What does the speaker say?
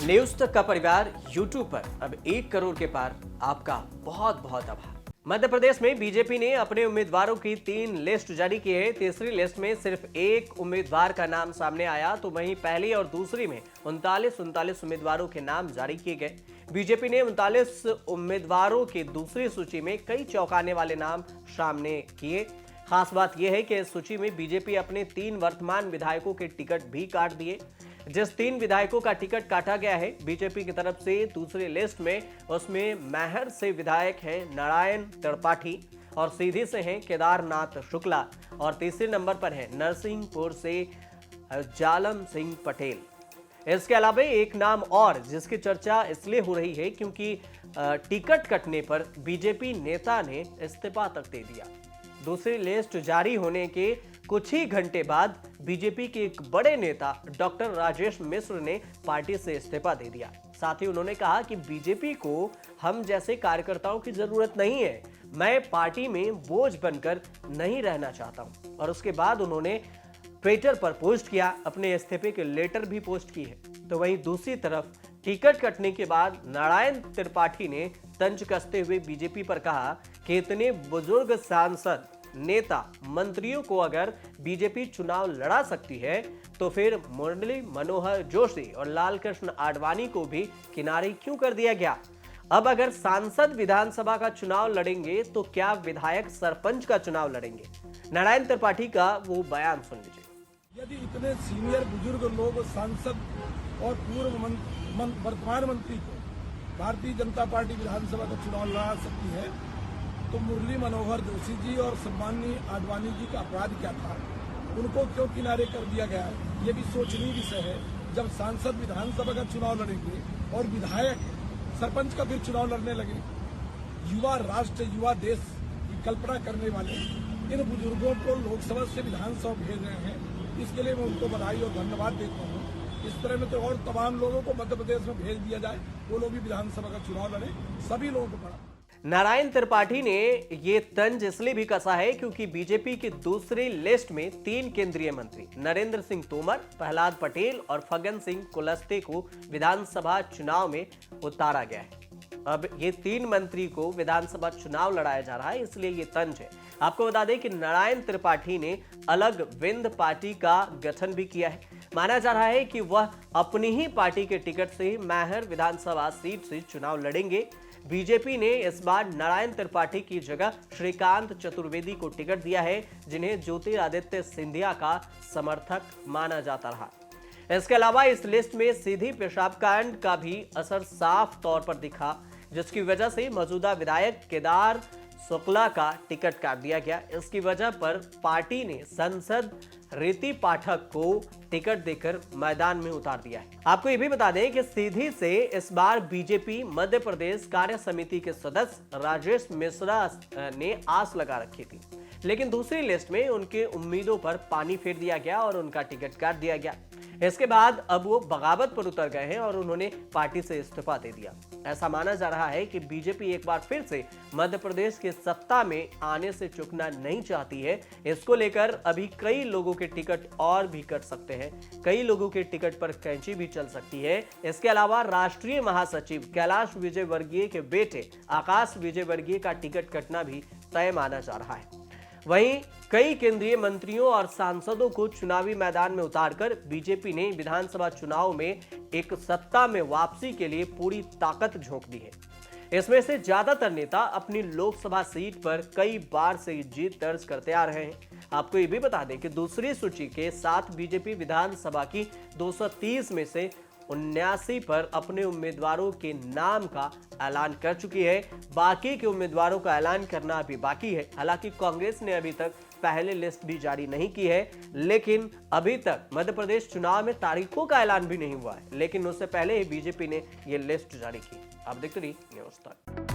News तक का परिवार यूट्यूब पर अब 1 करोड़ के पार आपका बहुत बहुत आभार। मध्य प्रदेश में बीजेपी ने अपने उम्मीदवारों की 3 लिस्ट जारी की है। तीसरी लिस्ट में सिर्फ एक उम्मीदवार का नाम सामने आया, तो वहीं पहली और दूसरी में 39 उम्मीदवारों के नाम जारी किए गए। बीजेपी ने 39 उम्मीदवारों की दूसरी सूची में कई चौंकाने वाले नाम सामने किए। खास बात यह है कि इस सूची में बीजेपी अपने 3 वर्तमान विधायकों के टिकट भी काट दिए। जिस 3 विधायकों का टिकट काटा गया है बीजेपी की तरफ से दूसरी लिस्ट में, उसमें मैहर से विधायक हैं नारायण त्रिपाठी और सीधी से हैं केदारनाथ शुक्ला और तीसरे नंबर पर है नरसिंहपुर से जालम सिंह पटेल। इसके अलावा एक नाम और जिसकी चर्चा इसलिए हो रही है क्योंकि टिकट कटने पर बीजेपी नेता ने इस्तीफा तक दे दिया। दूसरी लिस्ट जारी होने के कुछ ही घंटे बाद बीजेपी के एक बड़े नेता डॉक्टर राजेश मिश्र ने पार्टी से इस्तीफा दे दिया। साथ ही उन्होंने कहा कि बीजेपी को हम जैसे कार्यकर्ताओं की जरूरत नहीं है, मैं पार्टी में बोझ बनकर नहीं रहना चाहता हूं। और उसके बाद उन्होंने ट्विटर पर पोस्ट किया, अपने इस्तीफे के लेटर भी पोस्ट की है। तो वहीं दूसरी तरफ टिकट कटने के बाद नारायण त्रिपाठी ने तंज कसते हुए बीजेपी पर कहा कि इतने बुजुर्ग सांसद, नेता, मंत्रियों को अगर बीजेपी चुनाव लड़ा सकती है तो फिर मुरली मनोहर जोशी और लालकृष्ण आडवाणी को भी किनारे क्यों कर दिया गया। अब अगर सांसद विधानसभा का चुनाव लड़ेंगे तो क्या विधायक सरपंच का चुनाव लड़ेंगे? नारायण त्रिपाठी का वो बयान सुन लीजिए। यदि इतने सीनियर बुजुर्ग लोग सांसद और पूर्व वर्तमान मंत्री को भारतीय जनता पार्टी विधानसभा का चुनाव लड़ा सकती है तो मुरली मनोहर जोशी जी और सम्माननीय आडवाणी जी का अपराध क्या था? उनको क्यों किनारे कर दिया गया? ये भी सोचनीय विषय है। जब सांसद विधानसभा का चुनाव लड़ेंगे और विधायक सरपंच का फिर चुनाव लड़ने लगे, युवा राष्ट्र, युवा देश की कल्पना करने वाले इन बुजुर्गों को लोकसभा से विधानसभा भेज रहे हैं। इसके लिए मैं उनको बधाई और धन्यवाद देता हूँ। इस तरह में तो और तमाम लोगों को मध्य प्रदेश में भेज दिया जाए, वो लोग भी विधानसभा का चुनाव लड़े, सभी लोगों को बड़ा। नारायण त्रिपाठी ने ये तंज इसलिए भी कसा है क्योंकि बीजेपी की दूसरी लिस्ट में 3 केंद्रीय मंत्री नरेंद्र सिंह तोमर, प्रहलाद पटेल और फग्गन सिंह कुलस्ते को विधानसभा चुनाव में उतारा गया है। अब ये 3 मंत्री को विधानसभा चुनाव लड़ाया जा रहा है, इसलिए ये तंज है। आपको बता दें कि नारायण त्रिपाठी ने अलग विंद पार्टी का गठन भी किया है। माना जा रहा है कि वह अपनी ही पार्टी के टिकट से मैहर विधानसभा सीट से चुनाव लड़ेंगे। बीजेपी ने इस बार नारायण त्रिपाठी की जगह श्रीकांत चतुर्वेदी को टिकट दिया है, जिन्हें ज्योतिरादित्य सिंधिया का समर्थक माना जाता रहा। इसके अलावा इस लिस्ट में सीधी पेशाब कांड का भी असर साफ तौर पर दिखा, जिसकी वजह से मौजूदा विधायक केदार शुक्ला का टिकट काट दिया गया। इसकी वजह पर पार्टी ने सांसद रीति पाठक को टिकट देकर मैदान में उतार दिया है। आपको यह भी बता दें कि सीधी से इस बार बीजेपी मध्य प्रदेश कार्य समिति के सदस्य राजेश मिश्रा ने आस लगा रखी थी, लेकिन दूसरी लिस्ट में उनके उम्मीदों पर पानी फेर दिया गया और उनका टिकट काट दिया गया। इसके बाद अब वो बगावत पर उतर गए हैं और उन्होंने पार्टी से इस्तीफा दे दिया। ऐसा माना जा रहा है कि बीजेपी एक बार फिर से मध्य प्रदेश की सत्ता में आने से चूकना नहीं चाहती है। इसको लेकर अभी कई लोगों के टिकट और भी कट सकते हैं, कई लोगों के टिकट पर कैंची भी चल सकती है। इसके अलावा राष्ट्रीय महासचिव कैलाश विजयवर्गीय के बेटे आकाश विजयवर्गीय का टिकट कटना भी तय माना जा रहा है। वहीं कई केंद्रीय मंत्रियों और सांसदों को चुनावी मैदान में उतारकर बीजेपी ने विधानसभा चुनाव में एक सत्ता में वापसी के लिए पूरी ताकत झोंक दी है। इसमें से ज्यादातर नेता अपनी लोकसभा सीट पर कई बार से जीत दर्ज करते आ रहे हैं। आपको ये भी बता दें कि दूसरी सूची के साथ बीजेपी विधानसभा की 230 में से 79 पर अपने उम्मीदवारों के नाम का ऐलान कर चुकी है। बाकी के उम्मीदवारों का ऐलान करना अभी बाकी है। हालांकि कांग्रेस ने अभी तक पहले लिस्ट भी जारी नहीं की है, लेकिन अभी तक मध्य प्रदेश चुनाव में तारीखों का ऐलान भी नहीं हुआ है, लेकिन उससे पहले ही बीजेपी ने यह लिस्ट जारी की। आप देखते रहिए न्यूज़ तक।